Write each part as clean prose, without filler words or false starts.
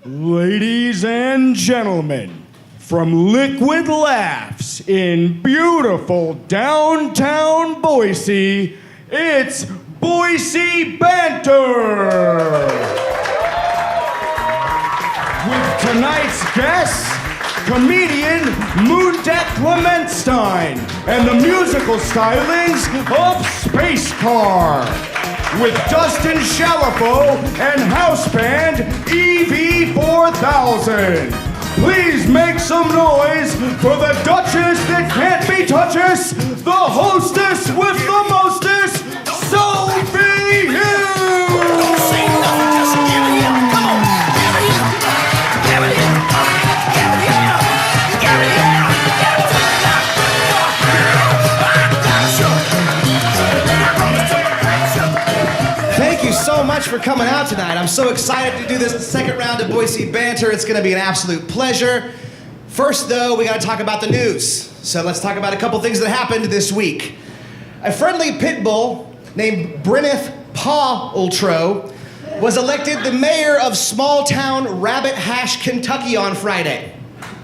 Ladies and gentlemen, from Liquid Laughs in beautiful downtown Boise, it's Boise Banter! With tonight's guests, comedian Mundek Clement-Stein and the musical stylings of Space Car. With Dustin Shalafo and house band EV4000. Please make some noise for the Duchess that can't be touchess, the hostess with the mostest, Sophie Hughes! Don't say nothing, just give it here. Come on, give it here. Give it here. Give it here. Give it here. Give it to me now. Thank you so much for coming out tonight. I'm so excited to do this second round of Boise Banter. It's going to be an absolute pleasure. First, though, we got to talk about the news. So let's talk about a couple things that happened this week. A friendly pit bull named Bryneth Paultro was elected the mayor of small-town Rabbit Hash, Kentucky on Friday.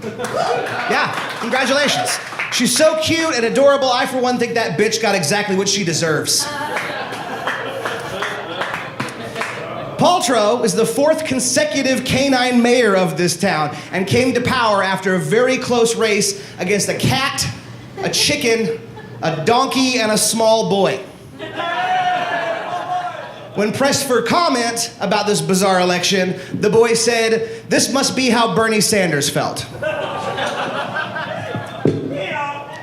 Yeah, congratulations. She's so cute and adorable. I, for one, think that bitch got exactly what she deserves. Paultro is the fourth consecutive canine mayor of this town and came to power after a very close race against a cat, a chicken, a donkey, and a small boy. When pressed for comment about this bizarre election, the boy said, "This must be how Bernie Sanders felt."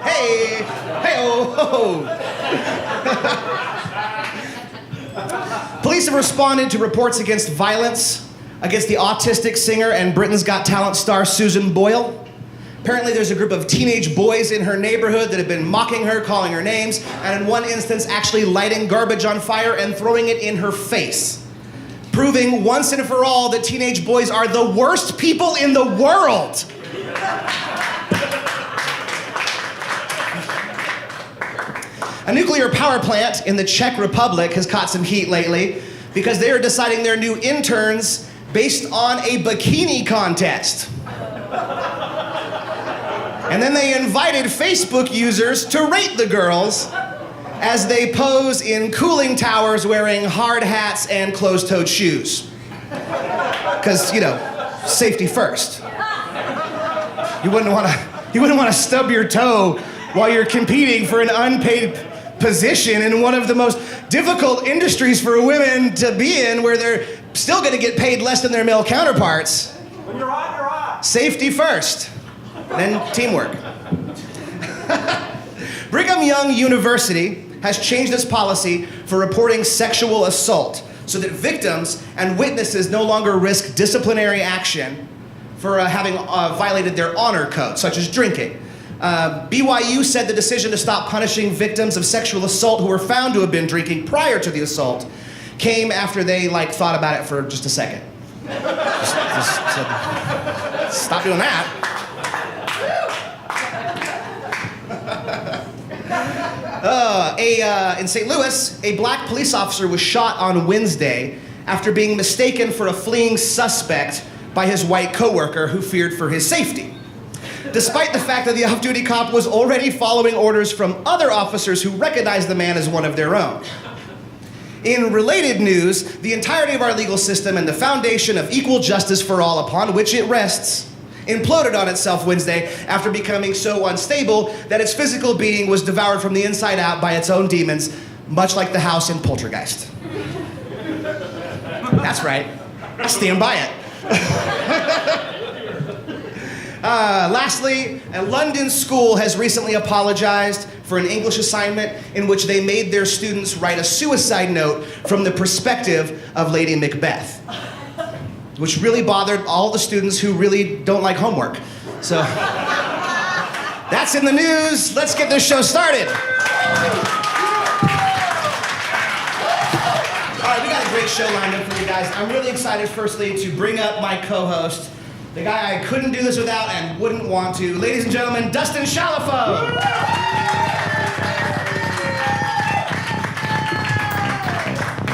Hey, hey-oh. Police have responded to reports against violence against the autistic singer and Britain's Got Talent star Susan Boyle. Apparently there's a group of teenage boys in her neighborhood that have been mocking her, calling her names, and in one instance actually lighting garbage on fire and throwing it in her face, proving once and for all that teenage boys are the worst people in the world. A nuclear power plant in the Czech Republic has caught some heat lately because they are deciding their new interns based on a bikini contest. And then they invited Facebook users to rate the girls as they pose in cooling towers wearing hard hats and closed-toed shoes. Because, you know, safety first. You wouldn't want to stub your toe while you're competing for an unpaid position in one of the most difficult industries for women to be in, where they're still going to get paid less than their male counterparts. When you're on, you're on. Safety first, then teamwork. Brigham Young University has changed its policy for reporting sexual assault so that victims and witnesses no longer risk disciplinary action for having violated their honor code, such as drinking. BYU said the decision to stop punishing victims of sexual assault who were found to have been drinking prior to the assault came after they thought about it for just a second. Just said, stop doing that. In St. Louis, a black police officer was shot on Wednesday after being mistaken for a fleeing suspect by his white coworker who feared for his safety, despite the fact that the off-duty cop was already following orders from other officers who recognized the man as one of their own. In related news, the entirety of our legal system and the foundation of equal justice for all upon which it rests imploded on itself Wednesday after becoming so unstable that its physical being was devoured from the inside out by its own demons, much like the house in Poltergeist. That's right. I stand by it. Lastly, a London school has recently apologized for an English assignment in which they made their students write a suicide note from the perspective of Lady Macbeth, which really bothered all the students who really don't like homework. So, that's in the news. Let's get this show started. All right, we got a great show lined up for you guys. I'm really excited, firstly, to bring up my co-host, the guy I couldn't do this without and wouldn't want to. Ladies and gentlemen, Dustin Shalafo.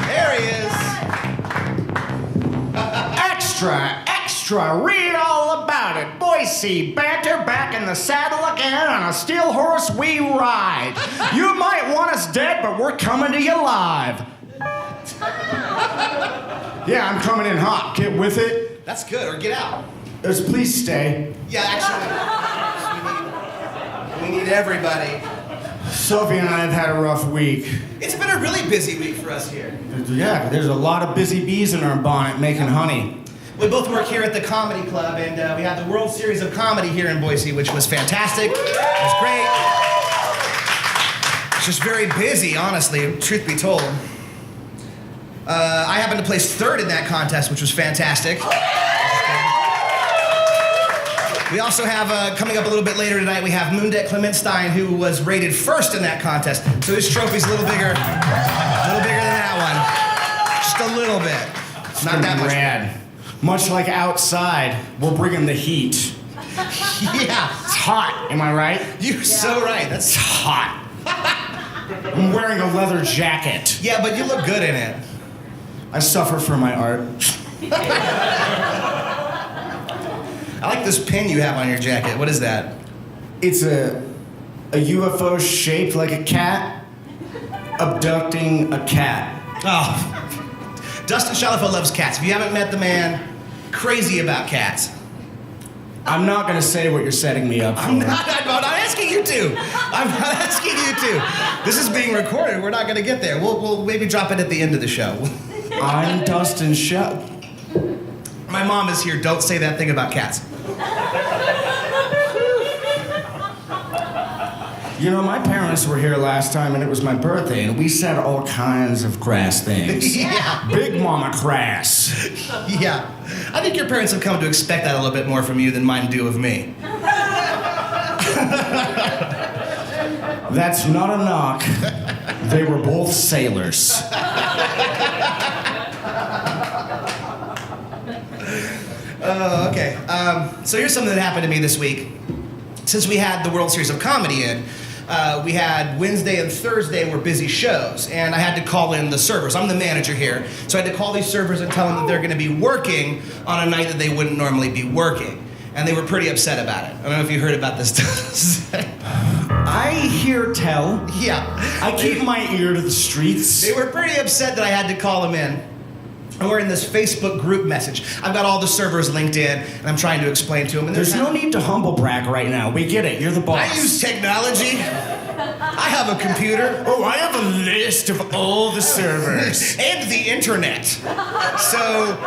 There he is. extra. Read all about it. Boise Banter back in the saddle again. On a steel horse we ride. You might want us dead, but we're coming to you live. Yeah, I'm coming in hot. Get with it. That's good, or get out. Please stay. Yeah, actually, we need everybody. Sophie and I have had a rough week. It's been a really busy week for us here. Yeah, there's a lot of busy bees in our bonnet making honey. We both work here at the Comedy Club, and we had the World Series of Comedy here in Boise, which was fantastic. It was great. It's just very busy, honestly, truth be told. I happened to place third in that contest, which was fantastic. We also have, coming up a little bit later tonight, we have Mundek Clement-Stein, who was rated first in that contest. So his trophy's a little bigger than that one. Just a little bit. It's Not that much. rad. Much like outside, we're bringing the heat. Yeah. It's hot, am I right? You're so right. That's hot. I'm wearing a leather jacket. Yeah, but you look good in it. I suffer for my art. I like this pin you have on your jacket. What is that? It's a UFO shaped like a cat abducting a cat. Oh. Dustin Shalafo loves cats. If you haven't met the man, crazy about cats. I'm not gonna say what you're setting me up for. I'm not asking you to. I'm not asking you to. This is being recorded. We're not gonna get there. We'll maybe drop it at the end of the show. I'm Dustin Shell. My mom is here. Don't say that thing about cats. You know, my parents were here last time and it was my birthday and we said all kinds of crass things. Yeah. Big mama crass. Yeah. I think your parents have come to expect that a little bit more from you than mine do of me. That's not a knock. They were both sailors. Okay. So here's something that happened to me this week. Since we had the World Series of Comedy in, we had Wednesday and Thursday were busy shows, and I had to call in the servers. I'm the manager here, so I had to call these servers and tell them that they're going to be working on a night that they wouldn't normally be working. And they were pretty upset about it. I don't know if you heard about this. I hear tell. Yeah. I keep my ear to the streets. They were pretty upset that I had to call them in. And we're in this Facebook group message. I've got all the servers linked in, and I'm trying to explain to them. And There's no need to humble brag right now. We get it. You're the boss. I use technology. I have a computer. Oh, I have a list of all the servers. And the internet. So,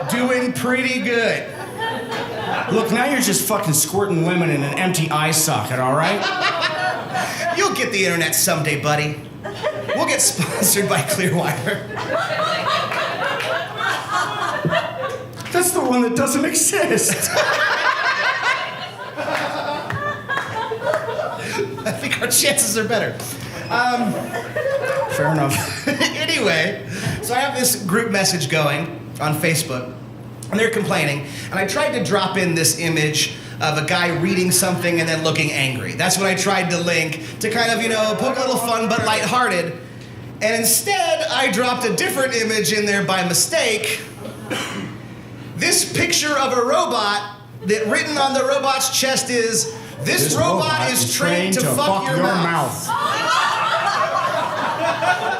doing pretty good. Look, now you're just fucking squirting women in an empty eye socket, all right? You'll get the internet someday, buddy. We'll get sponsored by Clearwire. That's the one that doesn't exist. I think our chances are better. Fair enough. Anyway, so I have this group message going on Facebook, and they're complaining, and I tried to drop in this image of a guy reading something and then looking angry. That's what I tried to link to kind of, poke a little fun but lighthearted. And instead, I dropped a different image in there by mistake. This picture of a robot that written on the robot's chest is, this robot is trained to fuck your mouth.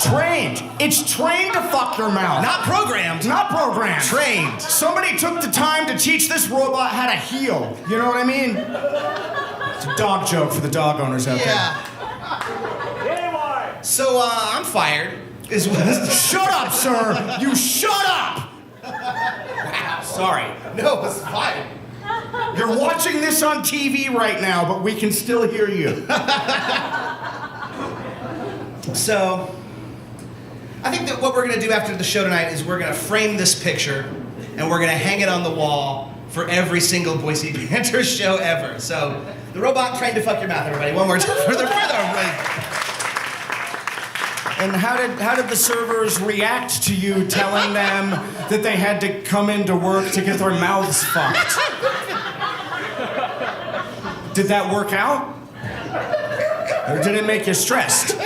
Trained. It's trained to fuck your mouth. Not programmed. Not programmed. Trained. Somebody took the time to teach this robot how to heal. You know what I mean? It's a dog joke for the dog owners out there. Yeah. So, I'm fired. Shut up, sir! You shut up! Wow. Sorry. No, it's fine. You're watching this on TV right now, but we can still hear you. So, I think that what we're going to do after the show tonight is we're going to frame this picture and we're going to hang it on the wall for every single Boise Banter show ever. So, the robot trained to fuck your mouth, everybody. One more time for the And how did the servers react to you telling them that they had to come into work to get their mouths fucked? Did that work out? Or did it make you stressed?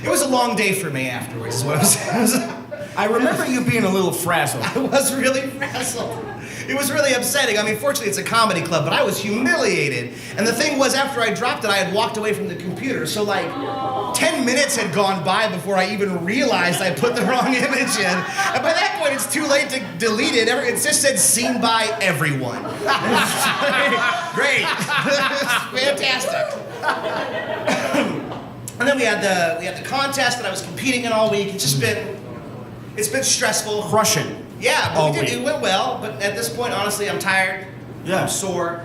It was a long day for me afterwards, is what I'm saying. I remember you being a little frazzled. I was really frazzled. It was really upsetting. I mean, fortunately, it's a comedy club, but I was humiliated. And the thing was, after I dropped it, I had walked away from the computer. So, like, 10 minutes had gone by before I even realized I put the wrong image in. And by that point, it's too late to delete it. It just said seen by everyone. Great. Fantastic. And then we had the contest that I was competing in all week. It's been stressful. Crushing. Yeah, but it went well. But at this point, honestly, I'm tired. Yeah. I'm sore.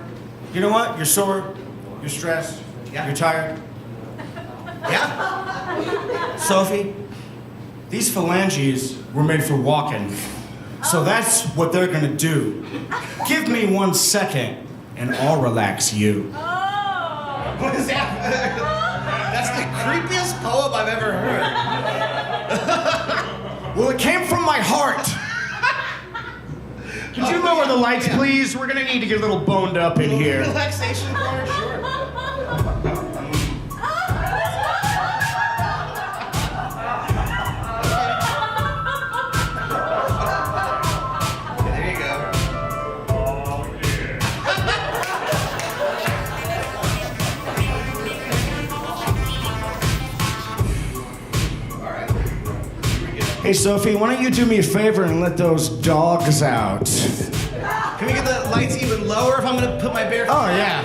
You know what? You're sore. You're stressed. Yeah. You're tired. Yeah. Sophie, these phalanges were made for walking. So that's what they're gonna do. Give me 1 second and I'll relax you. What is that? That's the creepiest poem I've ever heard. Well, it came from my heart. Could you lower the lights, please? We're gonna need to get a little boned up in here. Relaxation corner, sure. There you go. Hey, Sophie, why don't you do me a favor and let those dogs out? Can we get the lights even lower if I'm gonna put my bare feet Oh, on? yeah.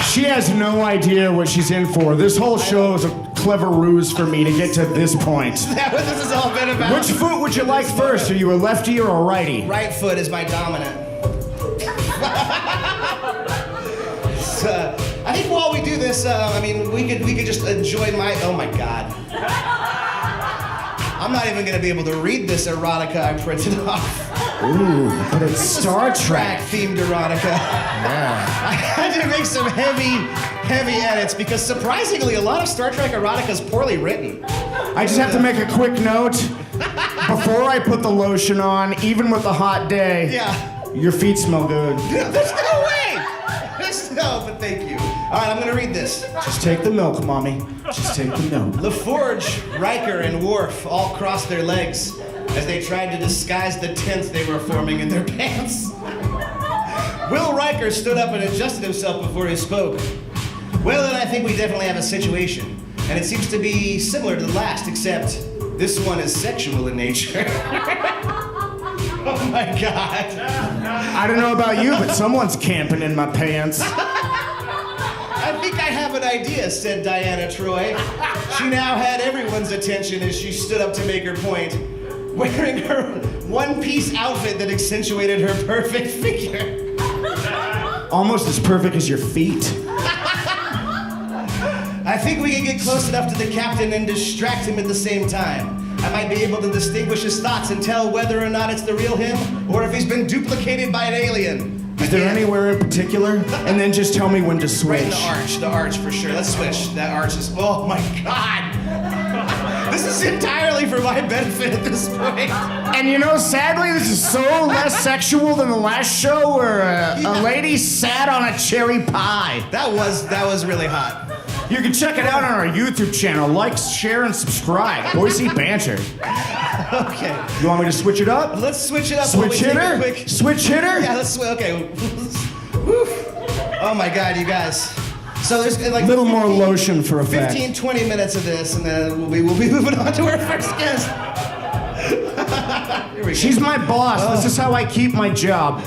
She has no idea what she's in for. This whole show is a clever ruse for me to get to this point. Is that what this has all been about? Which foot would you like first? Are you a lefty or a righty? Right foot is my dominant. I think while we do this, we could just enjoy oh my God. I'm not even gonna be able to read this erotica I printed off. Ooh, but it's Star Trek. Themed erotica. Yeah. I had to make some heavy edits because surprisingly, a lot of Star Trek erotica is poorly written. I just have to make a quick note. Before I put the lotion on, even with a hot day, Yeah. your feet smell good. There's no way! No, but thank you. All right, I'm gonna read this. Just take the milk, Mommy. Just take the milk. LaForge, Riker, and Worf all crossed their legs as they tried to disguise the tents they were forming in their pants. Will Riker stood up and adjusted himself before he spoke. Well, then I think we definitely have a situation. And it seems to be similar to the last, except this one is sexual in nature. Oh my God. I don't know about you, but someone's camping in my pants. I think I have an idea, said Diana Troy. She now had everyone's attention as she stood up to make her point, wearing her one-piece outfit that accentuated her perfect figure. Almost as perfect as your feet. I think we can get close enough to the captain and distract him at the same time. I might be able to distinguish his thoughts and tell whether or not it's the real him or if he's been duplicated by an alien. Is there anywhere in particular? And then just tell me when to switch. Right in the arch for sure. Let's switch. That arch is, oh my God. This is entirely for my benefit at this point. And you know, sadly, this is so less sexual than the last show where a lady sat on a cherry pie. That was really hot. You can check it out on our YouTube channel. Like, share, and subscribe. Boise Banter. Okay. You want me to switch it up? Let's switch it up. Switch hitter? Switch hitter? Yeah, let's switch. Okay. Woo. Oh my God, you guys. So there's like A little more lotion for effect. 15, 20 minutes of this, and then we'll be moving on to our first guest. Here we go. She's my boss. This is how I keep my job.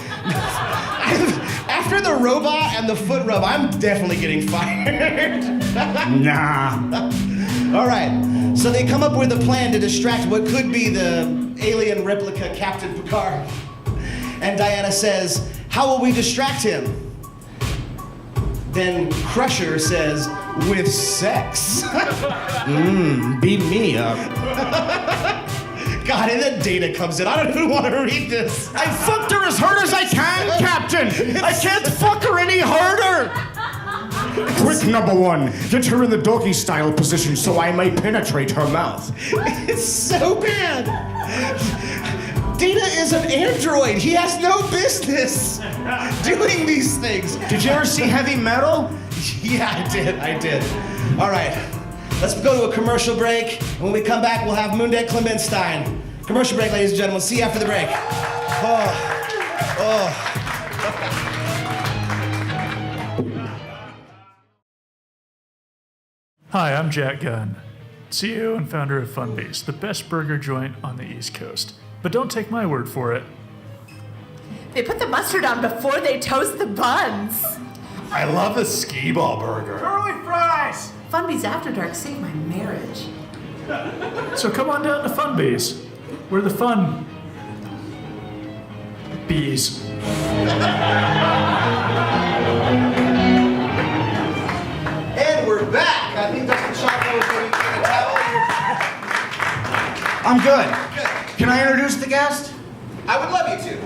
After the robot and the foot rub, I'm definitely getting fired. Nah. All right. So they come up with a plan to distract what could be the alien replica Captain Picard. And Diana says, "How will we distract him?" Then Crusher says, "With sex." Beat me up. God, and then Data comes in. I don't even want to read this. I fucked her as hard as I can, Captain. I can't fuck her any harder. Trick number one, get her in the doggy style position so I may penetrate her mouth. It's so bad. Data is an android. He has no business doing these things. Did you ever see heavy metal? Yeah, I did. All right, let's go to a commercial break. And when we come back, we'll have Mundek Clement-Stein. Commercial break, ladies and gentlemen. See you after the break. Hi, I'm Jack Gunn, CEO and founder of Funbeast, the best burger joint on the East Coast. But don't take my word for it. They put the mustard on before they toast the buns. I love the skee-ball burger. Curly fries! Funbeast After Dark saved my marriage. So come on down to Funbeast, where the fun bees. And we're back. I think that's the chocolate was going to I'm good. Can I introduce the guest? I would love you to.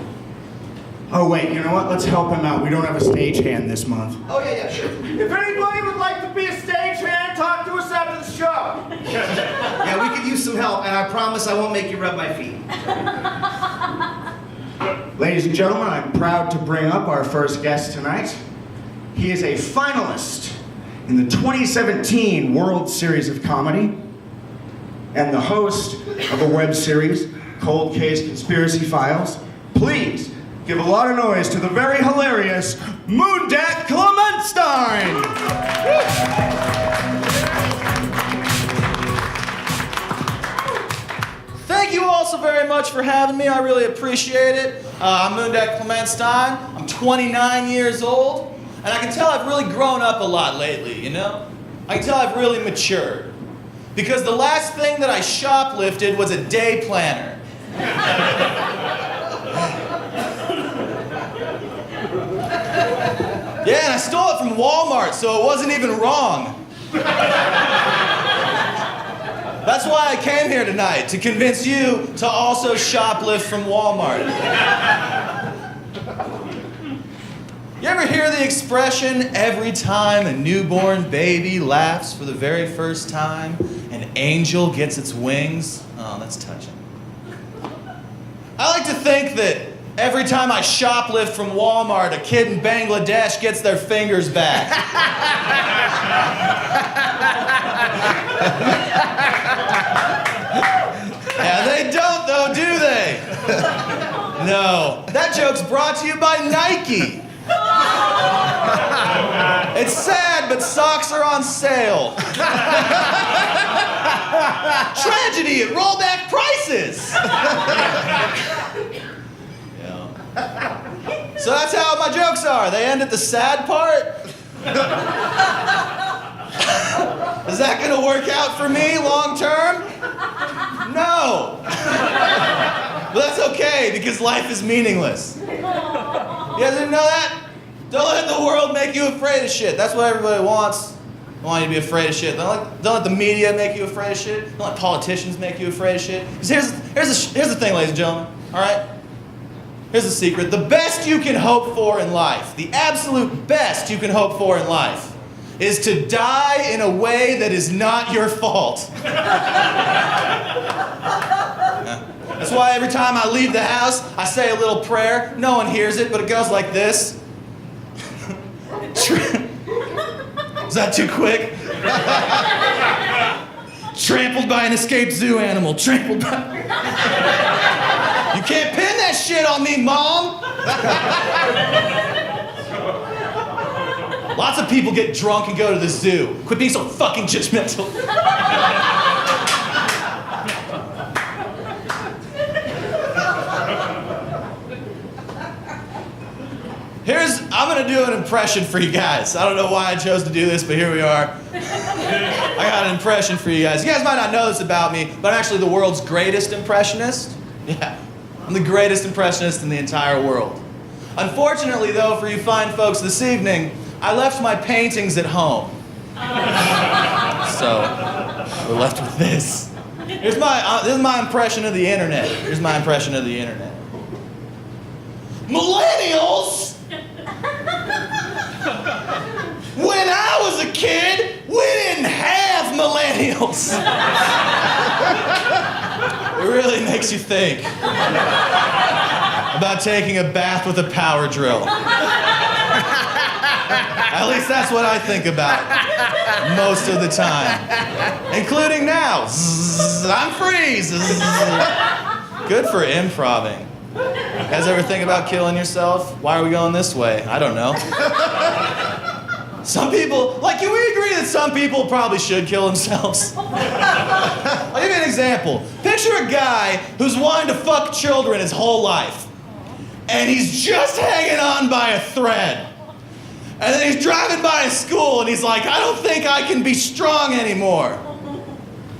Oh, wait, you know what? Let's help him out. We don't have a stagehand this month. Oh, yeah, sure. If anybody would like to be a stagehand, talk to us after the show. Yeah, we could use some help, and I promise I won't make you rub my feet. Ladies and gentlemen, I'm proud to bring up our first guest tonight. He is a finalist in the 2017 World Series of Comedy and the host of a web series, Cold Case Conspiracy Files. Please give a lot of noise to the very hilarious Mundek Clement-Stein. Thank you all so very much for having me. I really appreciate it. I'm Mundek Clement-Stein. I'm 29 years old, and I can tell I've really grown up a lot lately, you know? I can tell I've really matured. Because the last thing that I shoplifted was a day planner. Yeah, and I stole it from Walmart, so it wasn't even wrong. That's why I came here tonight, to convince you to also shoplift from Walmart. You ever hear the expression, every time a newborn baby laughs for the very first time, an angel gets its wings? Oh, that's touching. I like to think that every time I shoplift from Walmart, a kid in Bangladesh gets their fingers back. Yeah, they don't though, do they? No. That joke's brought to you by Nike. It's sad, but socks are on sale. Tragedy at rollback prices. Yeah. So that's how my jokes are. They end at the sad part. Is that gonna work out for me long term? No. But that's okay, because life is meaningless. You guys didn't know that? Don't let the world make you afraid of shit. That's what everybody wants. They want you to be afraid of shit. Don't let the media make you afraid of shit. Don't let politicians make you afraid of shit. 'Cause here's the thing, ladies and gentlemen, all right? Here's the secret. The best you can hope for in life, the absolute best you can hope for in life, is to die in a way that is not your fault. That's why every time I leave the house, I say a little prayer. No one hears it, but it goes like this. Is that too quick? Trampled by an escaped zoo animal. Trampled by... You can't pin that shit on me, Mom! Lots of people get drunk and go to the zoo. Quit being so fucking judgmental. I'm gonna do an impression for you guys. I don't know why I chose to do this, but here we are. I got an impression for you guys. You guys might not know this about me, but I'm actually the world's greatest impressionist. Yeah, I'm the greatest impressionist in the entire world. Unfortunately, though, for you fine folks this evening, I left my paintings at home. So, we're left with this. This is my impression of the internet. Here's my impression of the internet. Millennials? When I was a kid, we didn't have millennials. It really makes you think about taking a bath with a power drill. At least that's what I think about most of the time, including now. Zzz, I'm free. Zzz. Good for improving. You guys ever think about killing yourself? Why are we going this way? I don't know. Some people, like, can we agree that some people probably should kill themselves? I'll give you an example. Picture a guy who's wanted to fuck children his whole life, and he's just hanging on by a thread. And then he's driving by a school, and he's like, I don't think I can be strong anymore.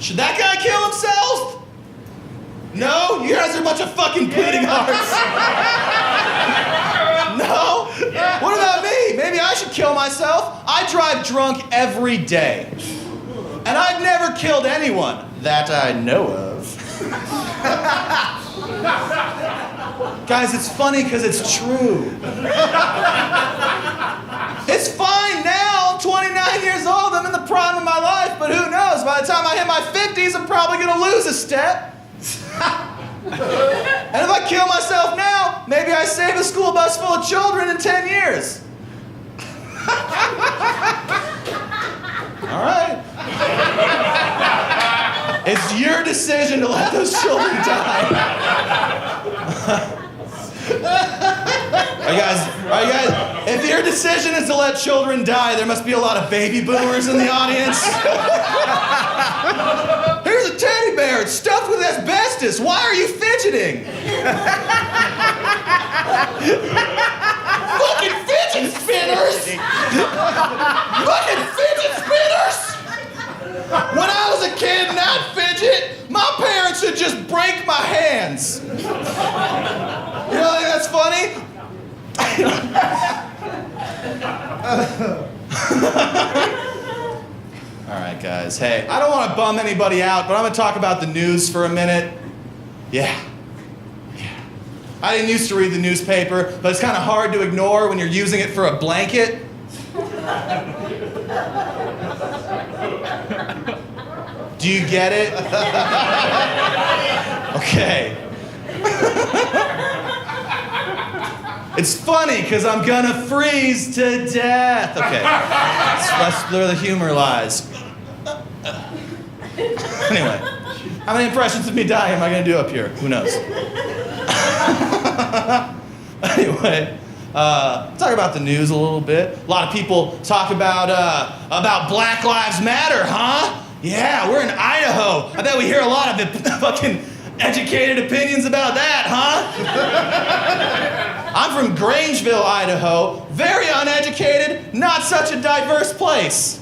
Should that guy kill himself? No? You guys are a bunch of fucking bleeding hearts. No? What about me? Maybe I should kill myself. I drive drunk every day. And I've never killed anyone that I know of. Guys, it's funny because it's true. It's fine now. I'm 29 years old. I'm in the prime of my life. But who knows? By the time I hit my 50s, I'm probably going to lose a step. And if I kill myself now, maybe I save a school bus full of children in 10 years. All right. It's your decision to let those children die. All right, guys, if your decision is to let children die, there must be a lot of baby boomers in the audience. Here's a teddy bear. It's stuffed with asbestos. Why are you fidgeting? Fucking fidget spinners! Fucking fidget spinners! When I was a kid and I'd fidget, my parents would just break my hands. You know, think that's funny? All right, guys. Hey, I don't want to bum anybody out, but I'm going to talk about the news for a minute. Yeah. I didn't used to read the newspaper, but it's kind of hard to ignore when you're using it for a blanket. Do you get it? Okay. It's funny because I'm gonna freeze to death. Okay. That's where the humor lies. Anyway, how many impressions of me dying am I gonna do up here? Who knows? Anyway, talk about the news a little bit. A lot of people talk about Black Lives Matter, huh? Yeah, we're in Idaho. I bet we hear a lot of the fucking educated opinions about that, huh? I'm from Grangeville, Idaho. Very uneducated, not such a diverse place.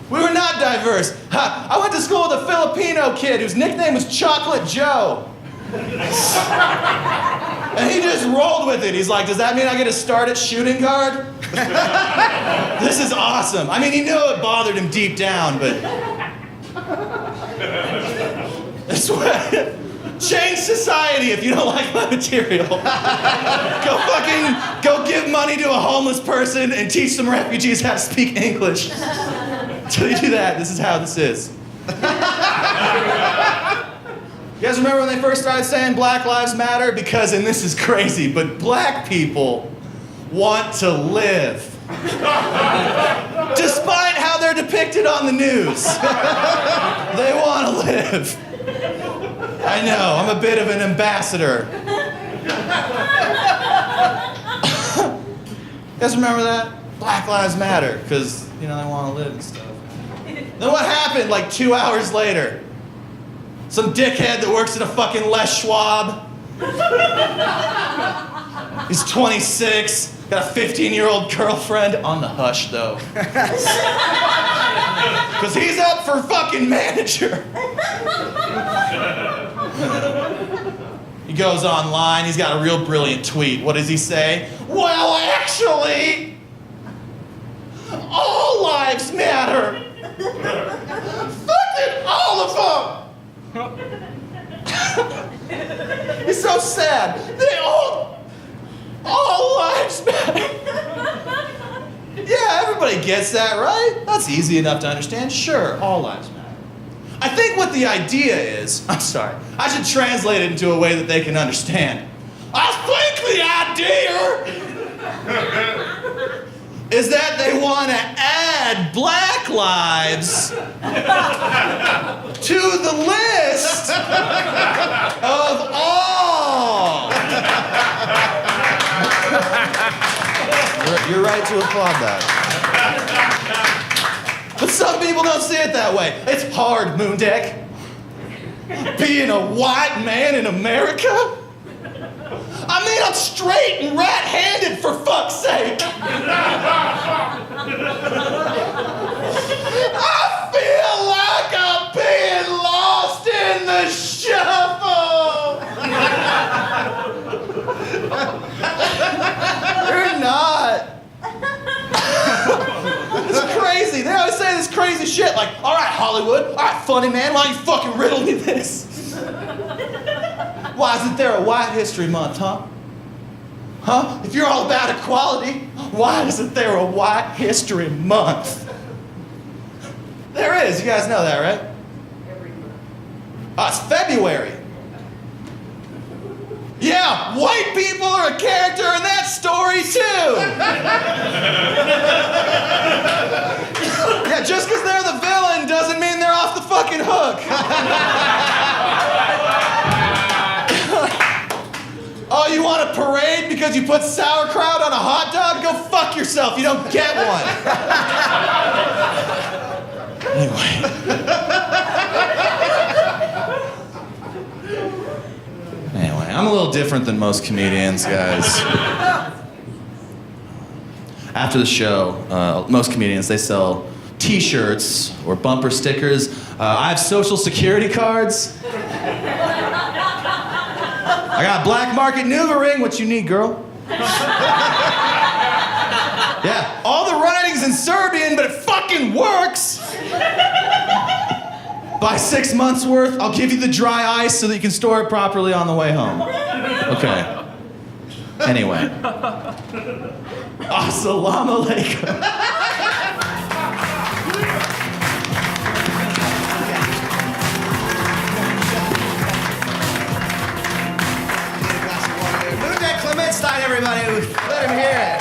We were not diverse. I went to school with a Filipino kid whose nickname was Chocolate Joe. And he just rolled with it. He's like, does that mean I get to start at shooting guard? This is awesome. I mean, he knew it bothered him deep down, but... Change society if you don't like my material. Go give money to a homeless person and teach some refugees how to speak English. Until you do that, this is how this is. You guys remember when they first started saying Black Lives Matter? Because, and this is crazy, but black people want to live. Despite how they're depicted on the news. They want to live. I know, I'm a bit of an ambassador. You guys remember that? Black Lives Matter, because, you know, they want to live and stuff. Then what happened like 2 hours later? Some dickhead that works at a fucking Les Schwab. He's 26, got a 15-year-old girlfriend, on the hush though. Because he's up for fucking manager. He goes online, he's got a real brilliant tweet. What does he say? Well, actually, all lives matter. Fucking all of them. He's so sad. They all lives matter. Yeah, everybody gets that, right? That's easy enough to understand. Sure, all lives matter. I think what the idea is, I'm sorry, I should translate it into a way that they can understand. I think the idea is that they want to add black lives to the list of all. You're right to applaud that. But some people don't see it that way. It's hard, Mundek. Being a white man in America? I mean, I'm straight and rat-handed, for fuck's sake. I feel like I'm being lost in the shuffle. You're not. It's crazy. They always say this crazy shit like, all right, Hollywood, all right, funny man, why don't you fucking riddle me this? Why isn't there a White History Month, huh? Huh? If you're all about equality, why isn't there a White History Month? There is. You guys know that, right? Every month. Oh, it's February. Yeah, white people are a character in that story, too. Yeah, just because they're the villain doesn't mean they're off the fucking hook. Oh, you want a parade because you put sauerkraut on a hot dog? Go fuck yourself. You don't get one. Anyway, I'm a little different than most comedians, guys. After the show, most comedians, they sell t-shirts or bumper stickers. I have social security cards. I got black market Nuva-ring. What you need, girl? Yeah, all the writing's in Serbian, but it fucking works. Buy 6 months worth. I'll give you the dry ice so that you can store it properly on the way home. Okay. Anyway. Assalamu alaikum. Mundek Clement-Stein, everybody. Let him hear it.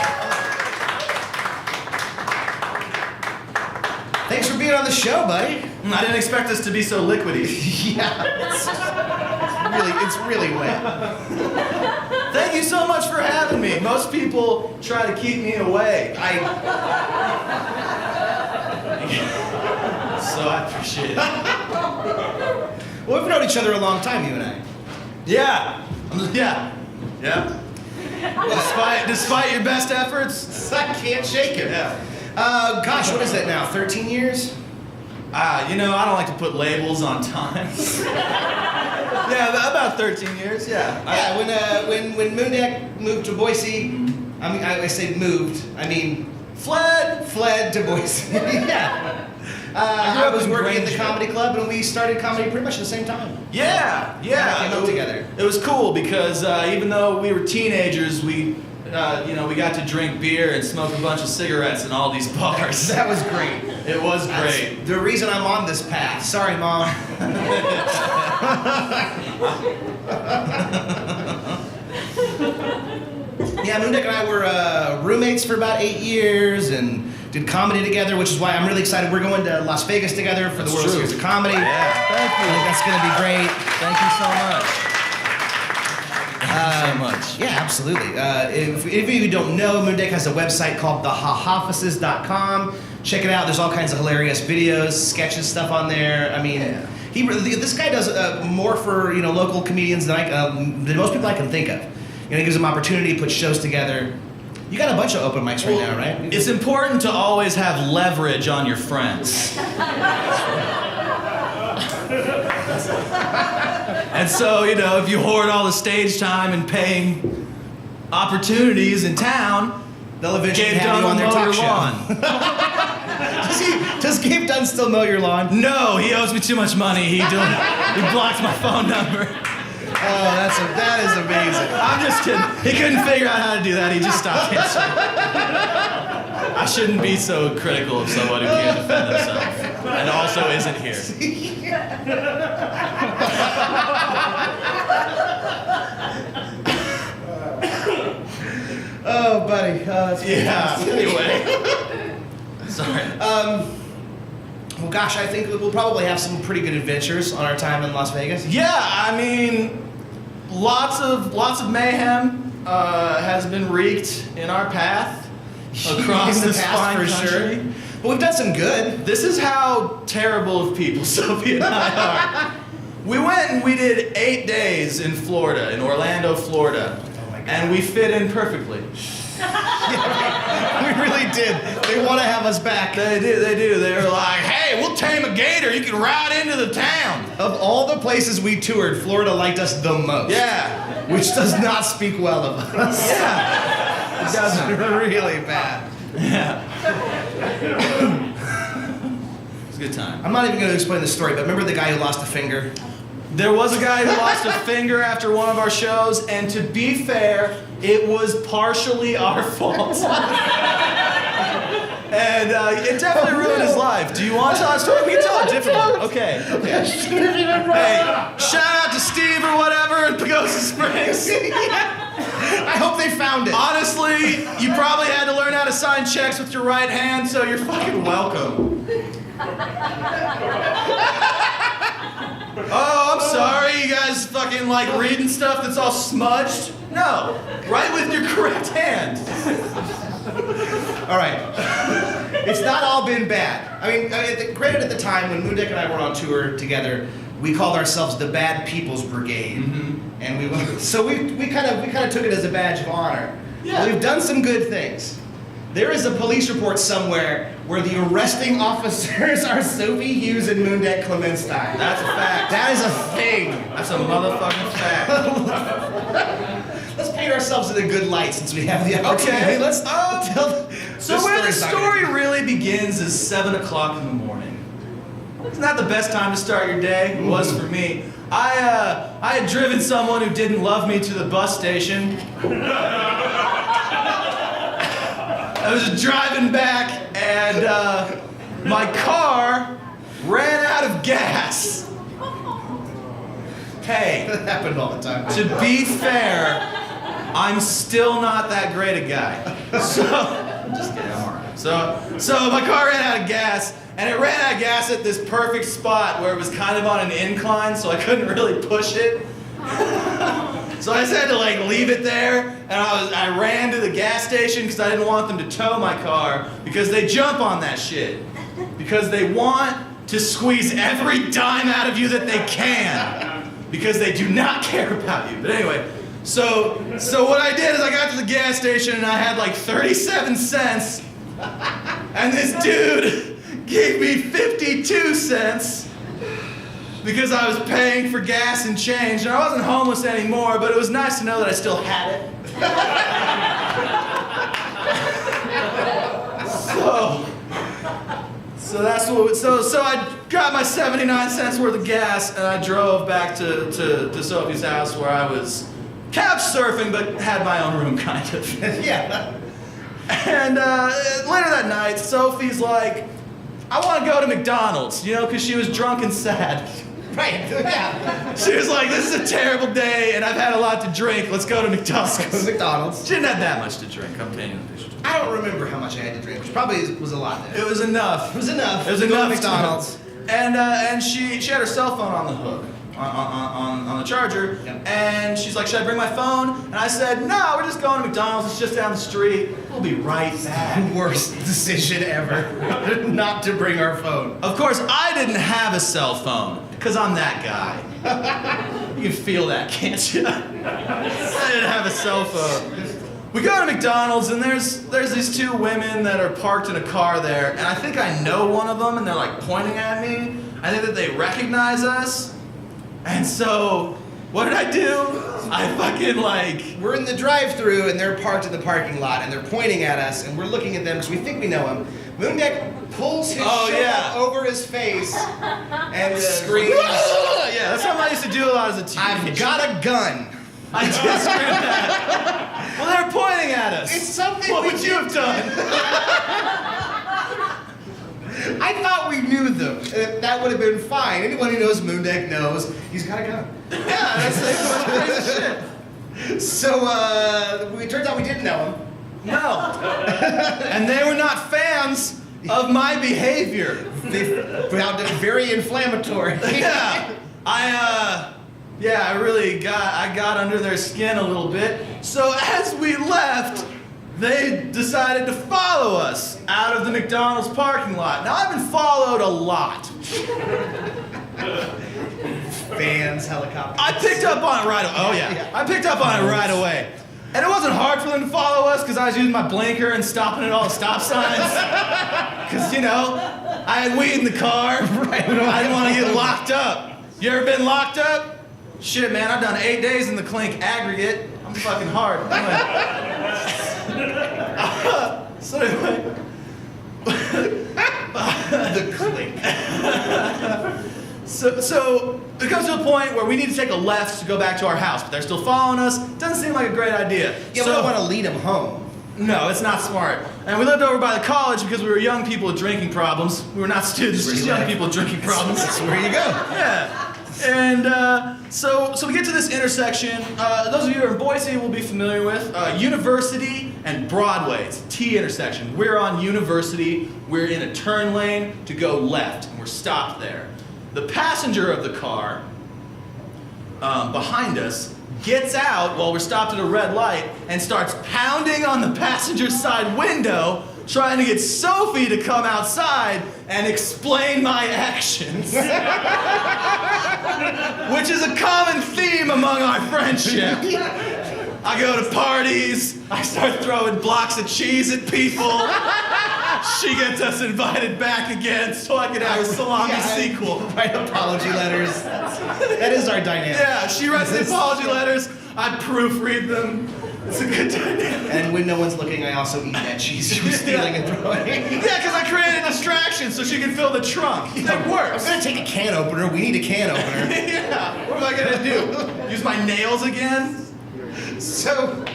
Thanks for being on the show, buddy. I didn't expect this to be so liquidy. Yeah. It's really wet. Thank you so much for having me. Most people try to keep me away. So I appreciate it. Well, we've known each other a long time, you and I. Yeah. Despite your best efforts, I can't shake it. yeah. Gosh, what is that now? 13 years? I don't like to put labels on time. Yeah, about 13 years. Yeah. Yeah. When Mundek moved to Boise, I say moved. I mean fled to Boise. Yeah. I was working at the comedy club, and we started comedy pretty much at the same time. Yeah. We came up together. It was cool because even though we were teenagers, we got to drink beer and smoke a bunch of cigarettes in all these bars. That was great. It was great. That's the reason I'm on this path. Sorry, Mom. Yeah, Mundek and I were roommates for about 8 years and did comedy together, which is why I'm really excited. We're going to Las Vegas together for the World Series of Comedy. Yeah. Thank you. I think that's going to be great. Thank you so much. Thank you so much. Yeah, absolutely. If any of you don't know, Mundek has a website called thehahafaces.com. Check it out. There's all kinds of hilarious videos, sketches, stuff on there. I mean, this guy does more for local comedians than most people I can think of. He gives them opportunity, puts shows together. You got a bunch of open mics right now, right? It's important to always have leverage on your friends. And so, if you hoard all the stage time and paying opportunities in town, they'll eventually Gabe have you on their talk lawn. Does Gabe Dunn still mow your lawn? No, he owes me too much money. He blocked my phone number. Oh, that is amazing. I'm just kidding. He couldn't figure out how to do that. He just stopped answering. I shouldn't be so critical of someone who can't defend themselves and also isn't here. Oh, buddy. That's fantastic. Anyway. Sorry. Well, gosh, I think we'll probably have some pretty good adventures on our time in Las Vegas. Yeah, I mean, lots of mayhem has been wreaked in our path across In the this past, fine for country. sure. But we've done some good. This is how terrible of people Sophie and I are. We went and we did 8 days in Florida, in Orlando, Florida, and we fit in perfectly. We really did. They want to have us back. They do. They were like, hey, we'll tame a gator. You can ride into the town. Of all the places we toured, Florida liked us the most. Yeah. Which does not speak well of us. Yeah. It doesn't. Really bad. Yeah. It's a good time. I'm not even going to explain the story, but remember the guy who lost a finger? There was a guy who lost a finger after one of our shows, and to be fair, it was partially our fault. And it definitely ruined his life. Do you want to tell a story? We can tell a different one. Okay. Hey, shout out to Steve or whatever in Pagosa Springs. I hope they found it. Honestly, you probably had to learn how to sign checks with your right hand, so you're fucking welcome. Oh, I'm sorry. You guys fucking like reading stuff that's all smudged? No. Write with your correct hand. All right. It's not all been bad. I mean, granted, at the time when Mundek and I were on tour together, we called ourselves the Bad People's Brigade, and we kind of took it as a badge of honor. Yeah. We've done some good things. There is a police report somewhere where the arresting officers are Sophie Hughes and Mundek Clement-Stein. That's a fact. That is a thing. That's a motherfucking fact. Let's paint ourselves in a good light since we have the opportunity. Okay. Let's tell. So where the story really begins is 7 o'clock in the morning. It's not the best time to start your day. It was for me. I had driven someone who didn't love me to the bus station. I was driving back and my car ran out of gas. Hey, That happened all the time. to be fair, I'm still not that great a guy. So, I'm just kidding, I'm alright. So my car ran out of gas, and it ran out of gas at this perfect spot where it was kind of on an incline, so I couldn't really push it. So I just had to like leave it there, and I ran to the gas station because I didn't want them to tow my car because they jump on that shit. Because they want to squeeze every dime out of you that they can. Because they do not care about you. But anyway, so what I did is I got to the gas station and I had like 37 cents. And this dude gave me 52 cents because I was paying for gas and change. And I wasn't homeless anymore, but it was nice to know that I still had it. So that's what. So I got my 79 cents worth of gas and I drove back to Sophie's house where I was couch surfing but had my own room kind of. Yeah. And later that night, Sophie's like, I want to go to McDonald's, you know, because she was drunk and sad. Right. Yeah. She was like, this is a terrible day and I've had a lot to drink. Let's go to McDonald's. Go to McDonald's. She didn't have that much to drink. I'm telling you the picture. I don't remember how much I had to drink, which probably was a lot. It was enough. It was enough. It was to go to enough. McDonald's. And she had her cell phone on the hook, on the charger. Yep. And she's like, should I bring my phone? And I said, no, we're just going to McDonald's. It's just down the street. We'll be right back. Worst decision ever. Not to bring our phone. Of course, I didn't have a cell phone because I'm that guy. You can feel that, can't you? I didn't have a cell phone. We go to McDonald's and there's these two women that are parked in a car there, and I think I know one of them, and they're like pointing at me. I think that they recognize us, and so what did I do? I fucking like. We're in the drive-thru and they're parked in the parking lot and they're pointing at us and we're looking at them because we think we know him. Mundek pulls his shirt up over his face and screams, Yeah, that's something I used to do a lot as a teenager. I've got a gun. I did scream that. Well, they're pointing at us. It's something What we would you have done? I thought we knew them. That would have been fine. Anyone who knows Mundek knows he's got a gun. Yeah, that's like crazy shit. So, it turns out we didn't know him. No. And they were not fans of my behavior. They found it very inflammatory. Yeah. I really got under their skin a little bit. So as we left, they decided to follow us out of the McDonald's parking lot. Now, I've been followed a lot. Fans, helicopters. I picked up on it right away. Oh, yeah. I picked up on it right away. And it wasn't hard for them to follow us because I was using my blinker and stopping at all the stop signs. Because, you know, I had weed in the car. Right. I didn't want to get locked up. You ever been locked up? Shit, man, I've done 8 days in the clink aggregate. I'm fucking hard. So anyway. The clink. So it comes to a point where we need to take a left to go back to our house, but they're still following us. Doesn't seem like a great idea. Yeah, we don't want to lead him home. No, it's not smart. And we lived over by the college because we were young people with drinking problems. We were not students, just young people with drinking problems. That's where you go. Yeah. And so we get to this intersection. Those of you who are in Boise will be familiar with University and Broadway. It's a T intersection. We're on University. We're in a turn lane to go left, and we're stopped there. The passenger of the car behind us gets out while we're stopped at a red light and starts pounding on the passenger side window, trying to get Sophie to come outside and explain my actions. Which is a common theme among our friendship. I go to parties, I start throwing blocks of cheese at people. She gets us invited back again so I can have a salami sequel. Write apology letters. That is our dynamic. Yeah, she writes the apology letters, I proofread them. It's a good dynamic. And when no one's looking, I also eat that cheese she was stealing and throwing. Yeah, because I created a distraction so she can fill the trunk. It works. I'm gonna take a can opener. We need a can opener. Yeah, what am I gonna do? Use my nails again? So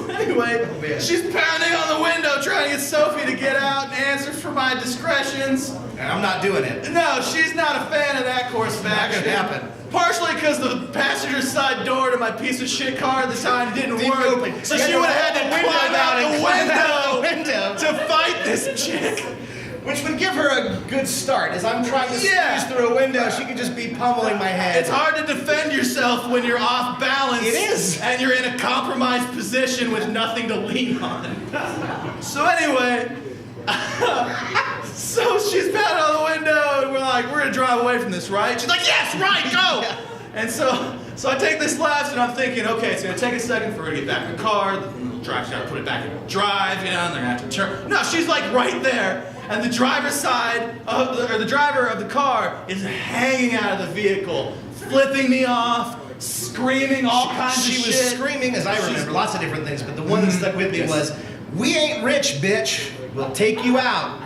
anyway, she's pounding on the window trying to get Sophie to get out and answer for my discretions. And I'm not doing it. No, she's not a fan of that course of action. Not gonna happen. Partially because the passenger side door to my piece of shit car at the time didn't work. Open. So she would have had to climb out the window to fight this chick. Which would give her a good start. As I'm trying to squeeze through a window, she could just be pummeling my head. It's hard to defend yourself when you're off balance. It is. And you're in a compromised position with nothing to lean on. So anyway, so she's pounding on the window, and we're like, we're gonna drive away from this, right? She's like, yes, right, go! Yeah. And so I take this left, and I'm thinking, okay, it's gonna take a second for her to get back in the car. The driver's gotta put it back in drive, you know, and they're gonna have to turn. No, she's like right there. And the driver's side, or the driver of the car is hanging out of the vehicle, flipping me off, screaming all kinds of shit. She was screaming, as I remember, lots of different things, but the one that stuck with me was, "We ain't rich, bitch. We'll take you out."